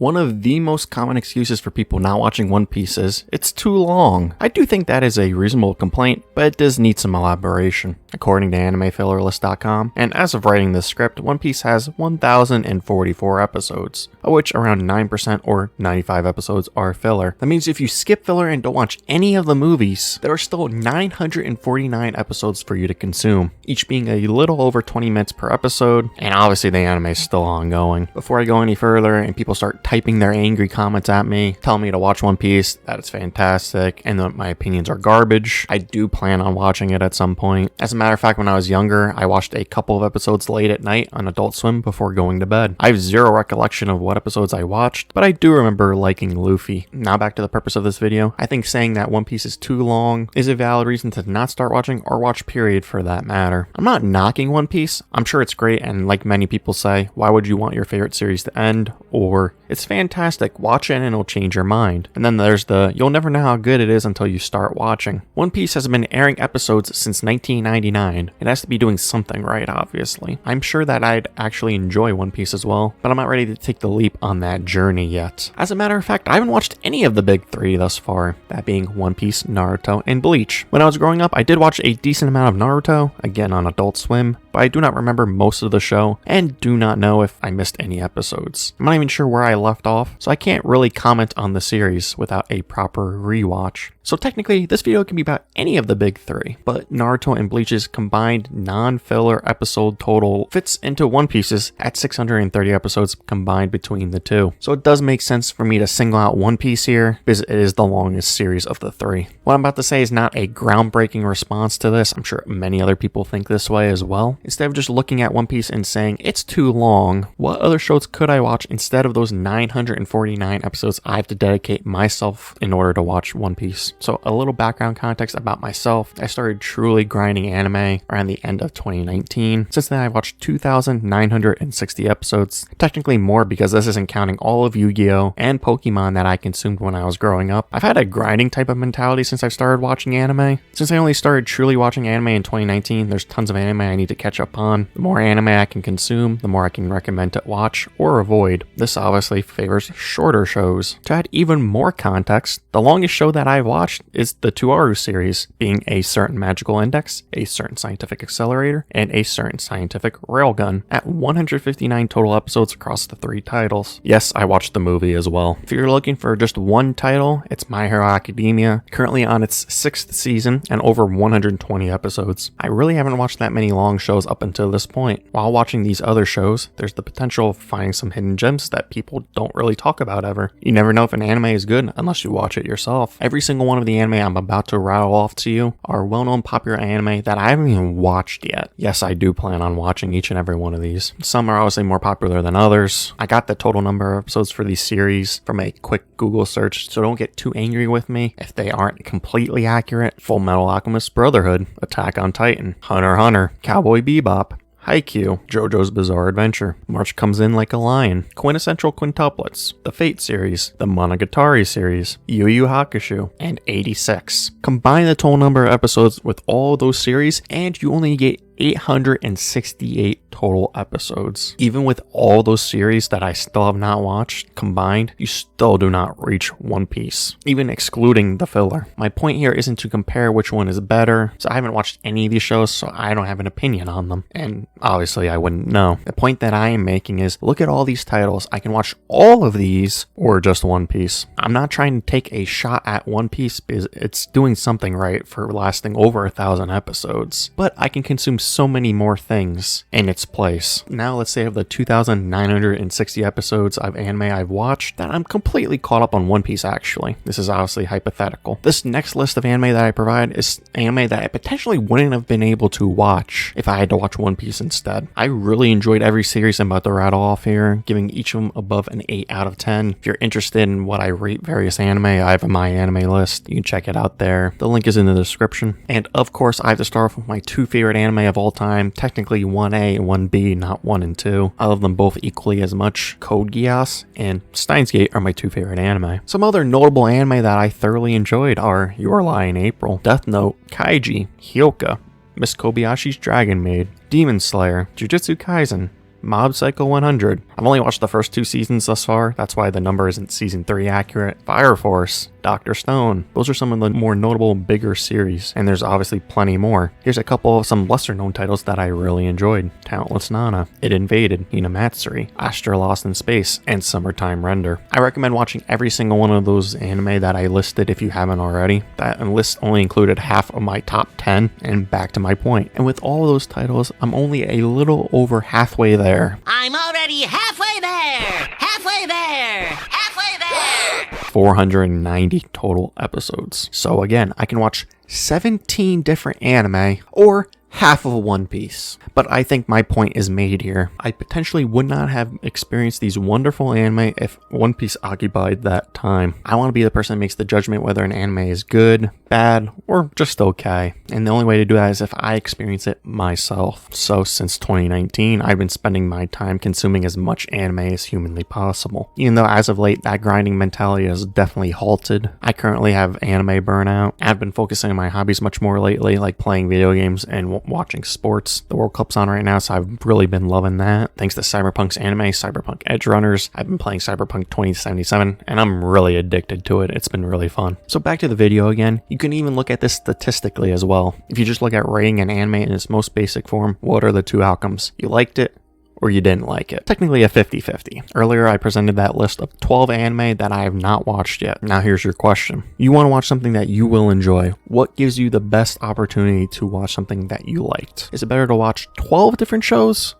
One of the most common excuses for people not watching One Piece is, it's too long. I do think that is a reasonable complaint, but it does need some elaboration. According to AnimeFillerList.com, and as of writing this script, One Piece has 1,044 episodes, of which around 9% or 95 episodes are filler. That means if you skip filler and don't watch any of the movies, there are still 949 episodes for you to consume, each being a little over 20 minutes per episode, and obviously the anime is still ongoing. Before I go any further and people start typing their angry comments at me, telling me to watch One Piece, that it's fantastic, and that my opinions are garbage, I do plan on watching it at some point. As a matter of fact, when I was younger, I watched a couple of episodes late at night on Adult Swim before going to bed. I have zero recollection of what episodes I watched, but I do remember liking Luffy. Now back to the purpose of this video. I think saying that One Piece is too long is a valid reason to not start watching or watch period for that matter. I'm not knocking One Piece. I'm sure it's great, and like many people say, why would you want your favorite series to end? Or it's fantastic, watch it and it'll change your mind. And then there's the, you'll never know how good it is until you start watching. One Piece has been airing episodes since 1999. It has to be doing something right, obviously. I'm sure that I'd actually enjoy One Piece as well, but I'm not ready to take the leap on that journey yet. As a matter of fact, I haven't watched any of the big three thus far, that being One Piece, Naruto, and Bleach. When I was growing up, I did watch a decent amount of Naruto, again on Adult Swim, but I do not remember most of the show, and do not know if I missed any episodes. I'm not even sure where I left off, so I can't really comment on the series without a proper rewatch. So technically, this video can be about any of the big three, but Naruto and Bleach's combined non-filler episode total fits into One Piece's at 630 episodes combined between the two. So it does make sense for me to single out One Piece here, because it is the longest series of the three. What I'm about to say is not a groundbreaking response to this. I'm sure many other people think this way as well. Instead of just looking at One Piece and saying, it's too long, what other shows could I watch instead of those 949 episodes I have to dedicate myself in order to watch One Piece? So a little background context about myself. I started truly grinding anime around the end of 2019. Since then, I've watched 2,960 episodes. Technically more because this isn't counting all of Yu-Gi-Oh! And Pokemon that I consumed when I was growing up. I've had a grinding type of mentality since I've started watching anime. Since I only started truly watching anime in 2019, there's tons of anime I need to catch up on. The more anime I can consume, the more I can recommend to watch or avoid. This obviously favors shorter shows. To add even more context, the longest show that I've watched is the Tuaru series, being a certain magical index, a certain scientific accelerator, and a certain scientific railgun, at 159 total episodes across the three titles. Yes, I watched the movie as well. If you're looking for just one title, it's My Hero Academia, currently on its 6th season and over 120 episodes. I really haven't watched that many long shows up until this point. While watching these other shows, there's the potential of finding some hidden gems that people don't really talk about ever. You never know if an anime is good unless you watch it yourself. Every single one of the anime I'm about to rattle off to you are well-known popular anime that I haven't even watched yet. Yes, I do plan on watching each and every one of these. Some are obviously more popular than others. I got the total number of episodes for these series from a quick Google search, so don't get too angry with me if they aren't completely accurate. Full Metal Alchemist Brotherhood, Attack on Titan, Hunter x Hunter, Cowboy Bebop, Haikyuu, JoJo's Bizarre Adventure, March Comes In Like a Lion, Quintessential Quintuplets, the Fate series, the Monogatari series, Yu Yu Hakusho, and 86. Combine the total number of episodes with all those series, and you only get 868 total episodes. Even with all those series that I still have not watched combined, you still do not reach One Piece, even excluding the filler. My point here isn't to compare which one is better, so I haven't watched any of these shows, so I don't have an opinion on them, and obviously I wouldn't know. The point that I am making is, look at all these titles. I can watch all of these or just One Piece. I'm not trying to take a shot at One Piece because it's doing something right for lasting over 1,000 episodes, but I can consume so many more things in its place. Now let's say of the 2,960 episodes of anime I've watched, that I'm completely caught up on One Piece actually. This is obviously hypothetical. This next list of anime that I provide is anime that I potentially wouldn't have been able to watch if I had to watch One Piece instead. I really enjoyed every series I'm about to rattle off here, giving each of them above an 8 out of 10. If you're interested in what I rate various anime, I have a My Anime list. You can check it out there. The link is in the description. And of course, I have to start off with my two favorite anime of all time, technically 1A and 1B, not 1 and 2. I love them both equally as much. Code Geass and Steins Gate are my two favorite anime. Some other notable anime that I thoroughly enjoyed are Your Lie in April, Death Note, Kaiji, Hyoka, Miss Kobayashi's Dragon Maid, Demon Slayer, Jujutsu Kaisen, Mob Psycho 100. I've only watched the first 2 seasons thus far, that's why the number isn't season 3 accurate. Fire Force, Dr. Stone. Those are some of the more notable, bigger series, and there's obviously plenty more. Here's a couple of some lesser known titles that I really enjoyed. Talentless Nana, It Invaded, Hinamatsuri, Astra Lost in Space, and Summertime Render. I recommend watching every single one of those anime that I listed if you haven't already. That list only included half of my top 10, and back to my point. And with all of those titles, I'm only a little over halfway there. I'm already halfway there! Halfway there! Halfway there! 490 total episodes. So again, I can watch 17 different anime, or half of One Piece. But I think my point is made here. I potentially would not have experienced these wonderful anime if One Piece occupied that time. I want to be the person that makes the judgment whether an anime is good, bad, or just okay. And the only way to do that is if I experience it myself. So since 2019, I've been spending my time consuming as much anime as humanly possible. Even though as of late, that grinding mentality has definitely halted. I currently have anime burnout. I've been focusing on my hobbies much more lately, like playing video games and watching sports. The World Cup's on right now, so I've really been loving that. Thanks to Cyberpunk's anime, Cyberpunk Edge Runners, I've been playing Cyberpunk 2077, and I'm really addicted to it. It's been really fun. So back to the video again. You can even look at this statistically as well. If you just look at rating an anime in its most basic form, what are the 2 outcomes? You liked it, or you didn't like it. Technically a 50-50. Earlier I presented that list of 12 anime that I have not watched yet. Now here's your question. You want to watch something that you will enjoy. What gives you the best opportunity to watch something that you liked? Is it better to watch 12 different shows?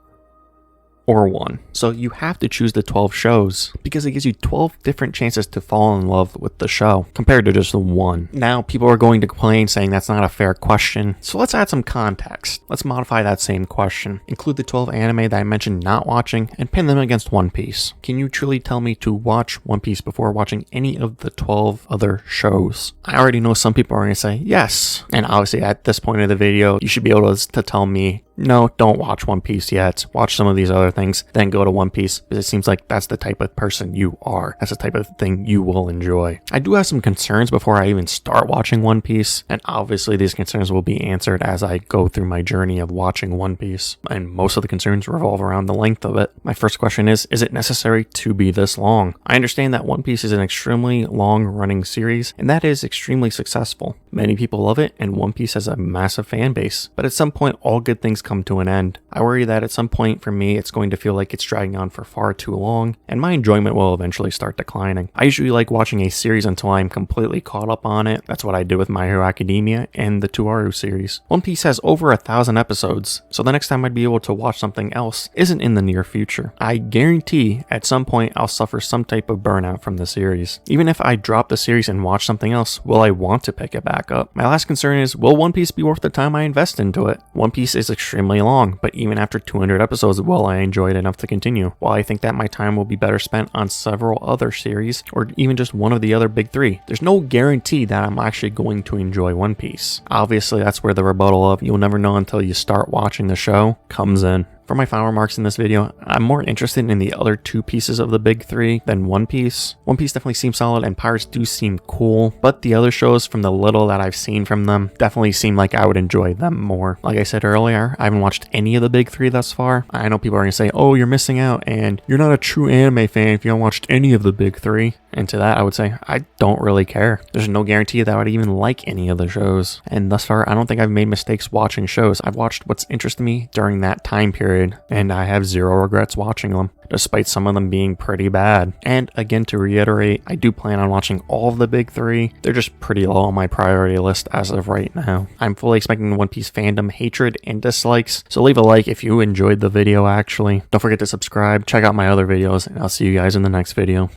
Or 1. So you have to choose the 12 shows because it gives you 12 different chances to fall in love with the show compared to just 1. Now people are going to complain saying that's not a fair question. So let's add some context. Let's modify that same question. Include the 12 anime that I mentioned not watching and pin them against One Piece. Can you truly tell me to watch One Piece before watching any of the 12 other shows? I already know some people are going to say yes. And obviously at this point of the video, you should be able to tell me, no, don't watch One Piece yet. Watch some of these other things, then go to One Piece, because it seems like that's the type of person you are. That's the type of thing you will enjoy. I do have some concerns before I even start watching One Piece, and obviously these concerns will be answered as I go through my journey of watching One Piece, and most of the concerns revolve around the length of it. My first question is it necessary to be this long? I understand that One Piece is an extremely long-running series, and that is extremely successful. Many people love it, and One Piece has a massive fan base, but at some point, all good things come to an end. I worry that at some point for me, it's going to feel like it's dragging on for far too long, and my enjoyment will eventually start declining. I usually like watching a series until I'm completely caught up on it. That's what I did with My Hero Academia and the Tuaru series. One Piece has over 1,000 episodes, so the next time I'd be able to watch something else isn't in the near future. I guarantee at some point I'll suffer some type of burnout from the series. Even if I drop the series and watch something else, will I want to pick it back up? My last concern is, will One Piece be worth the time I invest into it? One Piece is extremely long, but even after 200 episodes, will I enjoy it enough to continue? While I think that my time will be better spent on several other series, or even just one of the other big 3, there's no guarantee that I'm actually going to enjoy One Piece. Obviously, that's where the rebuttal of "you'll never know until you start watching the show" comes in. For my final remarks in this video, I'm more interested in the other 2 pieces of the big 3 than One Piece. One Piece definitely seems solid and Pirates do seem cool, but the other shows, from the little that I've seen from them, definitely seem like I would enjoy them more. Like I said earlier, I haven't watched any of the big 3 thus far. I know people are going to say, oh, you're missing out, and you're not a true anime fan if you haven't watched any of the big 3. And to that, I would say, I don't really care. There's no guarantee that I would even like any of the shows. And thus far, I don't think I've made mistakes watching shows. I've watched what's interested me during that time period, and I have zero regrets watching them, despite some of them being pretty bad. And again, to reiterate, I do plan on watching all of the big 3. They're just pretty low on my priority list as of right now. I'm fully expecting One Piece fandom hatred and dislikes, so leave a like if you enjoyed the video actually. Don't forget to subscribe, check out my other videos, and I'll see you guys in the next video.